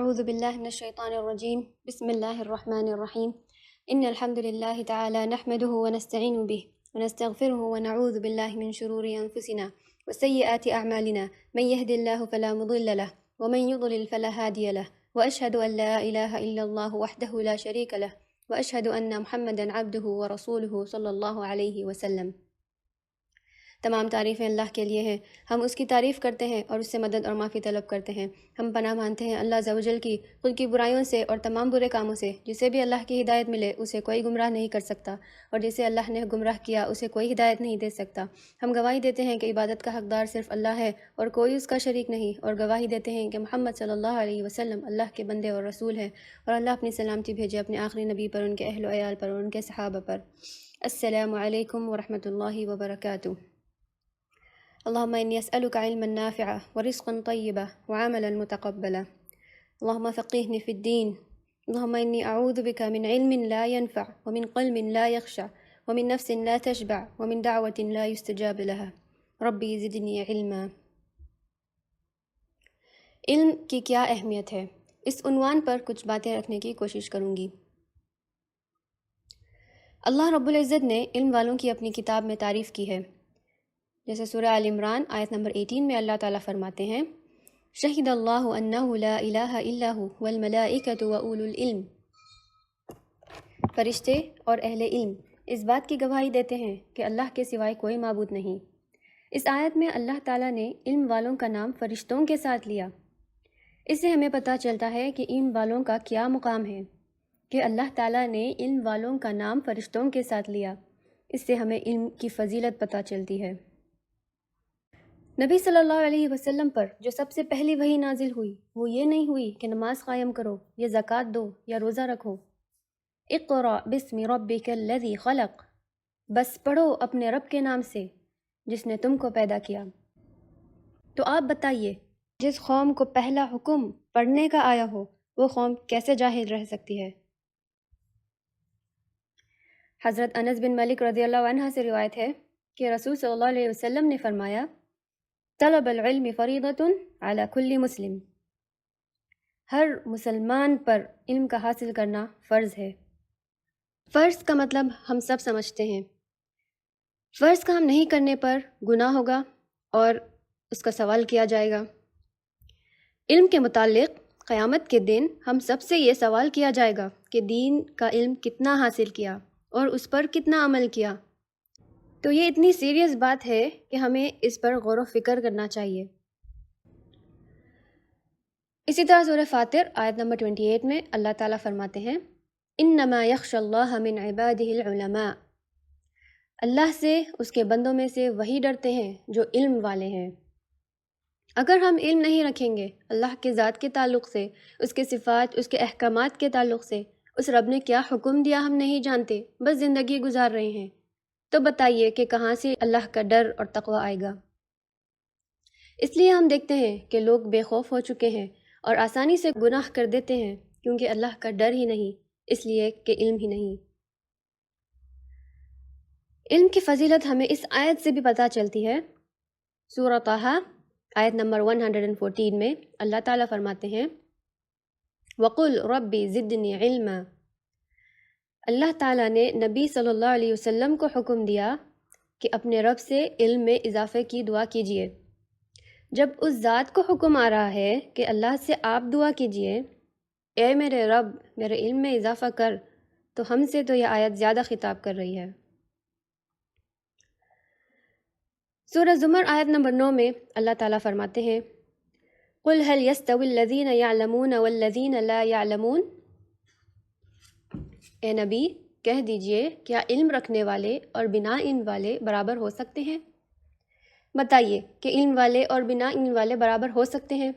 أعوذ بالله من الشيطان الرجيم بسم الله الرحمن الرحيم إن الحمد لله تعالى نحمده ونستعين به ونستغفره ونعوذ بالله من شرور أنفسنا وسيئات أعمالنا من يهد الله فلا مضل له ومن يضلل فلا هادي له وأشهد أن لا إله إلا الله وحده لا شريك له وأشهد أن محمدا عبده ورسوله صلی اللہ علیہ وسلم۔ تمام تعریفیں اللہ کے لیے ہیں، ہم اس کی تعریف کرتے ہیں اور اس سے مدد اور معافی طلب کرتے ہیں۔ ہم پناہ مانتے ہیں اللہ عز و جل کی خود کی برائیوں سے اور تمام برے کاموں سے۔ جسے بھی اللہ کی ہدایت ملے اسے کوئی گمراہ نہیں کر سکتا، اور جسے اللہ نے گمراہ کیا اسے کوئی ہدایت نہیں دے سکتا۔ ہم گواہی دیتے ہیں کہ عبادت کا حقدار صرف اللہ ہے اور کوئی اس کا شریک نہیں، اور گواہی دیتے ہیں کہ محمد صلی اللہ علیہ وسلم اللہ کے بندے اور رسول ہیں، اور اللہ اپنی سلامتی بھیجے اپنے آخری نبی پر، ان کے اہل و عیال پر اور ان کے صحابہ پر۔ السلام علیکم ورحمۃ اللہ وبرکاتہ۔ اللهم إني أسألك علما نافعا ورزقا طيبا وعملا متقبلا، اللهم فقهني في الدين، اللهم إني أعوذ بك من علم لا ينفع ومن قلب لا يخشع ومن نفس لا تشبع ومن دعوة لا يستجاب لها ربي زدني علما۔ علم کی کیا اہمیت ہے، اس عنوان پر کچھ باتیں رکھنے کی کوشش کروں گی۔ اللہ رب العزت نے علم والوں کی اپنی کتاب میں تعریف کی ہے، جیسے سورہ آل عمران آیت نمبر 18 میں اللہ تعالیٰ فرماتے ہیں شہد اللہ انہ لا الہ الا ہو والملائکۃ واولو العلم۔ فرشتے اور اہل علم اس بات کی گواہی دیتے ہیں کہ اللہ کے سوائے کوئی معبود نہیں۔ اس آیت میں اللہ تعالیٰ نے علم والوں کا نام فرشتوں کے ساتھ لیا۔ اس سے ہمیں پتہ چلتا ہے کہ علم والوں کا کیا مقام ہے کہ اللہ تعالیٰ نے علم والوں کا نام فرشتوں کے ساتھ لیا۔ اس سے ہمیں علم کی فضیلت پتہ چلتی ہے۔ نبی صلی اللہ علیہ وسلم پر جو سب سے پہلی وحی نازل ہوئی وہ یہ نہیں ہوئی کہ نماز قائم کرو یا زکوٰۃ دو یا روزہ رکھو۔ اقرأ باسم ربک الذی خلق، بس پڑھو اپنے رب کے نام سے جس نے تم کو پیدا کیا۔ تو آپ بتائیے، جس قوم کو پہلا حکم پڑھنے کا آیا ہو وہ قوم کیسے جاہل رہ سکتی ہے؟ حضرت انس بن مالک رضی اللہ عنہ سے روایت ہے کہ رسول صلی اللہ علیہ وسلم نے فرمایا طلب العلم فریضۃ علی کل مسلم، ہر مسلمان پر علم کا حاصل کرنا فرض ہے۔ فرض کا مطلب ہم سب سمجھتے ہیں۔ فرض کا ہم نہیں کرنے پر گناہ ہوگا اور اس کا سوال کیا جائے گا۔ علم کے متعلق قیامت کے دن ہم سب سے یہ سوال کیا جائے گا کہ دین کا علم کتنا حاصل کیا اور اس پر کتنا عمل کیا۔ تو یہ اتنی سیریس بات ہے کہ ہمیں اس پر غور و فکر کرنا چاہیے۔ اسی طرح سورہ فاطر آیت نمبر 28 میں اللہ تعالیٰ فرماتے ہیں انما یخشی اللہ من عبادہ العلماء، اللہ سے اس کے بندوں میں سے وہی ڈرتے ہیں جو علم والے ہیں۔ اگر ہم علم نہیں رکھیں گے اللہ کے ذات کے تعلق سے، اس کے صفات، اس کے احکامات کے تعلق سے، اس رب نے کیا حکم دیا ہم نہیں جانتے، بس زندگی گزار رہے ہیں، تو بتائیے کہ کہاں سے اللہ کا ڈر اور تقوی آئے گا؟ اس لیے ہم دیکھتے ہیں کہ لوگ بے خوف ہو چکے ہیں اور آسانی سے گناہ کر دیتے ہیں، کیونکہ اللہ کا ڈر ہی نہیں، اس لیے کہ علم ہی نہیں۔ علم کی فضیلت ہمیں اس آیت سے بھی پتہ چلتی ہے۔ سورہ طٰہٰ آیت نمبر 114 میں اللہ تعالیٰ فرماتے ہیں وَقُلْ رَبِّ زِدْنِي عِلْمًا، اللہ تعالیٰ نے نبی صلی اللہ علیہ وسلم کو حکم دیا کہ اپنے رب سے علم میں اضافے کی دعا کیجیے۔ جب اس ذات کو حکم آ رہا ہے کہ اللہ سے آپ دعا کیجیے اے میرے رب میرے علم میں اضافہ کر، تو ہم سے تو یہ آیت زیادہ خطاب کر رہی ہے۔ سورہ زمر آیت نمبر 9 میں اللہ تعالیٰ فرماتے ہیں قُلْ هَلْ يَسْتَوِي الَّذِينَ يَعْلَمُونَ وَالَّذِينَ لَا يَعْلَمُونَ، اے نبی کہہ دیجئے کیا علم رکھنے والے اور بنا علم والے برابر ہو سکتے ہیں؟ بتائیے کہ علم والے اور بنا علم والے برابر ہو سکتے ہیں؟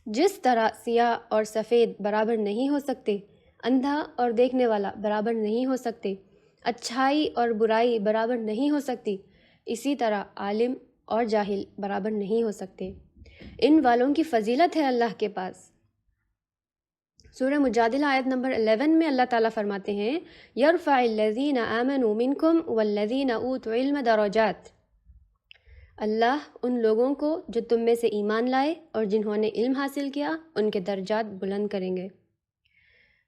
جس طرح سیاہ اور سفید برابر نہیں ہو سکتے، اندھا اور دیکھنے والا برابر نہیں ہو سکتے، اچھائی اور برائی برابر نہیں ہو سکتی، اسی طرح عالم اور جاہل برابر نہیں ہو سکتے۔ ان والوں کی فضیلت ہے اللہ کے پاس۔ سورہ مجادلہ آیت نمبر 11 میں اللہ تعالیٰ فرماتے ہیں یرفع الذین آمنوا منکم والذین اوتوا العلم درجات، اللہ ان لوگوں کو جو تم میں سے ایمان لائے اور جنہوں نے علم حاصل کیا ان کے درجات بلند کریں گے۔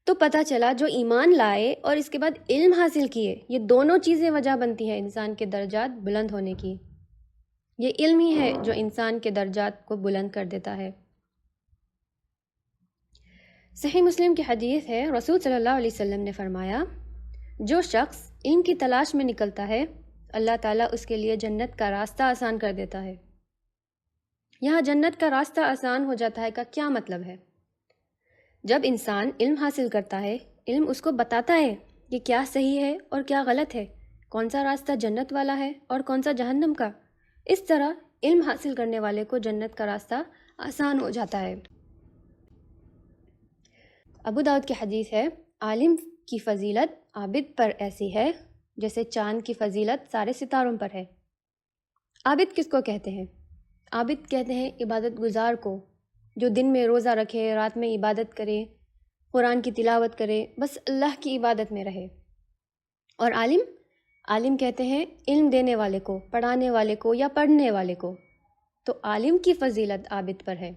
تو پتہ چلا جو ایمان لائے اور اس کے بعد علم حاصل کیے، یہ دونوں چیزیں وجہ بنتی ہیں انسان کے درجات بلند ہونے کی۔ یہ علم ہی ہے جو انسان کے درجات کو بلند کر دیتا ہے۔ صحیح مسلم کی حدیث ہے، رسول صلی اللہ علیہ وسلم نے فرمایا، جو شخص علم کی تلاش میں نکلتا ہے اللہ تعالیٰ اس کے لیے جنت کا راستہ آسان کر دیتا ہے۔ یہاں جنت کا راستہ آسان ہو جاتا ہے کا کیا مطلب ہے؟ جب انسان علم حاصل کرتا ہے، علم اس کو بتاتا ہے کہ کیا صحیح ہے اور کیا غلط ہے، کون سا راستہ جنت والا ہے اور کون سا جہنم کا۔ اس طرح علم حاصل کرنے والے کو جنت کا راستہ آسان ہو جاتا ہے۔ ابو داؤد کی حدیث ہے، عالم کی فضیلت عابد پر ایسی ہے جیسے چاند کی فضیلت سارے ستاروں پر ہے۔ عابد کس کو کہتے ہیں؟ عابد کہتے ہیں عبادت گزار کو، جو دن میں روزہ رکھے، رات میں عبادت کرے، قرآن کی تلاوت کرے، بس اللہ کی عبادت میں رہے۔ اور عالم کہتے ہیں علم دینے والے کو، پڑھانے والے کو یا پڑھنے والے کو۔ تو عالم کی فضیلت عابد پر ہے۔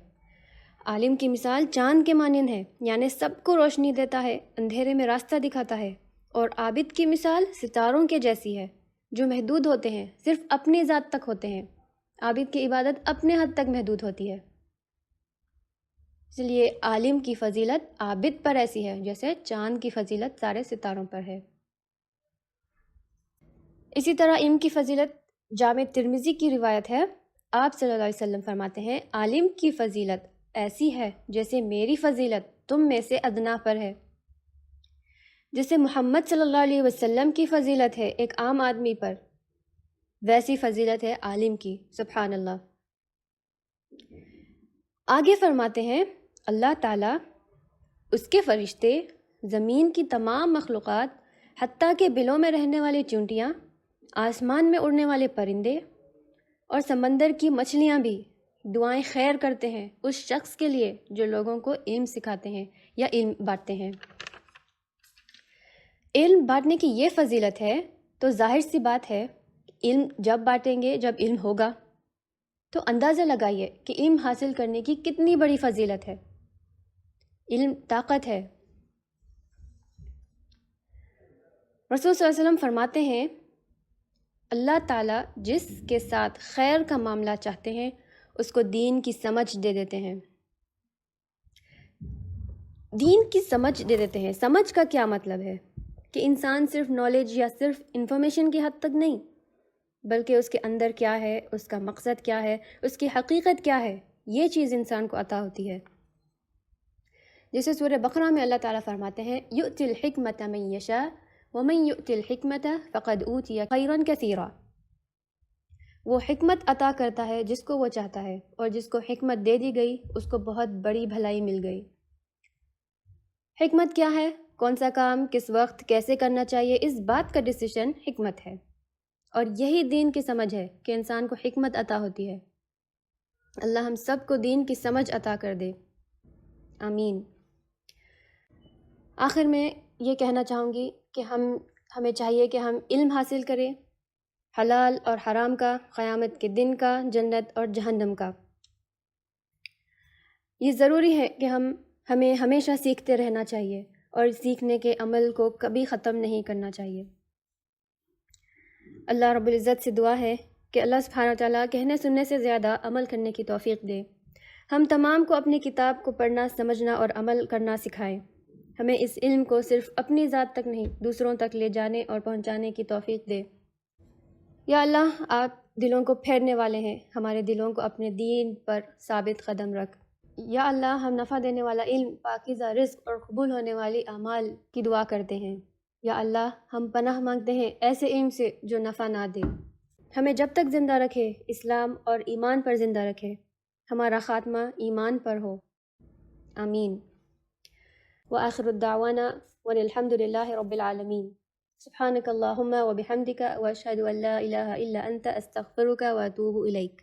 عالم کی مثال چاند کے مانند ہے، یعنی سب کو روشنی دیتا ہے، اندھیرے میں راستہ دکھاتا ہے۔ اور عابد کی مثال ستاروں کے جیسی ہے، جو محدود ہوتے ہیں، صرف اپنی ذات تک ہوتے ہیں۔ عابد کی عبادت اپنے حد تک محدود ہوتی ہے۔ اس لیے عالم کی فضیلت عابد پر ایسی ہے جیسے چاند کی فضیلت سارے ستاروں پر ہے۔ اسی طرح علم کی فضیلت جامع ترمذی کی روایت ہے، آپ صلی اللہ علیہ وسلم فرماتے ہیں، عالم کی فضیلت ایسی ہے جیسے میری فضیلت تم میں سے ادنا پر ہے۔ جیسے محمد صلی اللہ علیہ وسلم کی فضیلت ہے ایک عام آدمی پر، ویسی فضیلت ہے عالم کی۔ سبحان اللہ۔ آگے فرماتے ہیں، اللہ تعالیٰ، اس کے فرشتے، زمین کی تمام مخلوقات، حتیٰ کہ بلوں میں رہنے والی چونٹیاں، آسمان میں اڑنے والے پرندے اور سمندر کی مچھلیاں بھی دعائیں خیر کرتے ہیں اس شخص کے لیے جو لوگوں کو علم سکھاتے ہیں یا علم بانٹتے ہیں۔ علم بانٹنے کی یہ فضیلت ہے تو ظاہر سی بات ہے، علم جب بانٹیں گے جب علم ہوگا، تو اندازہ لگائیے کہ علم حاصل کرنے کی کتنی بڑی فضیلت ہے۔ علم طاقت ہے۔ رسول صلی اللہ علیہ وسلم فرماتے ہیں، اللہ تعالیٰ جس کے ساتھ خیر کا معاملہ چاہتے ہیں اس کو دین کی سمجھ دے دیتے ہیں۔ دین کی سمجھ دے دیتے ہیں۔ سمجھ کا کیا مطلب ہے؟ کہ انسان صرف نالج یا صرف انفارمیشن کی حد تک نہیں، بلکہ اس کے اندر کیا ہے، اس کا مقصد کیا ہے، اس کی حقیقت کیا ہے، یہ چیز انسان کو عطا ہوتی ہے۔ جیسے سورہ بقرہ میں اللہ تعالیٰ فرماتے ہیں، یؤتی الحکمۃ من یشاء ومن یؤتی الحکمۃ فقد اوتی خیرا کثیرا۔ وہ حکمت عطا کرتا ہے جس کو وہ چاہتا ہے، اور جس کو حکمت دے دی گئی اس کو بہت بڑی بھلائی مل گئی۔ حکمت کیا ہے؟ کون سا کام کس وقت کیسے کرنا چاہیے، اس بات کا ڈیسیشن حکمت ہے۔ اور یہی دین کی سمجھ ہے کہ انسان کو حکمت عطا ہوتی ہے۔ اللہ ہم سب کو دین کی سمجھ عطا کر دے، آمین۔ آخر میں یہ کہنا چاہوں گی کہ ہمیں چاہیے کہ ہم علم حاصل کریں، حلال اور حرام کا، قیامت کے دن کا، جنت اور جہنم کا۔ یہ ضروری ہے کہ ہمیں ہمیشہ سیکھتے رہنا چاہیے اور سیکھنے کے عمل کو کبھی ختم نہیں کرنا چاہیے۔ اللہ رب العزت سے دعا ہے کہ اللہ سبحانہ وتعالیٰ کہنے سننے سے زیادہ عمل کرنے کی توفیق دے۔ ہم تمام کو اپنی کتاب کو پڑھنا، سمجھنا اور عمل کرنا سکھائیں۔ ہمیں اس علم کو صرف اپنی ذات تک نہیں، دوسروں تک لے جانے اور پہنچانے کی توفیق دے۔ یا اللہ، آپ دلوں کو پھیرنے والے ہیں، ہمارے دلوں کو اپنے دین پر ثابت قدم رکھ۔ یا اللہ، ہم نفع دینے والا علم، پاکیزہ رزق اور قبول ہونے والی اعمال کی دعا کرتے ہیں۔ یا اللہ، ہم پناہ مانگتے ہیں ایسے علم سے جو نفع نہ دے۔ ہمیں جب تک زندہ رکھے، اسلام اور ایمان پر زندہ رکھے، ہمارا خاتمہ ایمان پر ہو، آمین۔ وآخر الدعوانا والحمد للہ رب العالمین۔ سبحانک اللہم وبحمدک واشہد ان لا الہ الا انت استغفرک واتوب الیک۔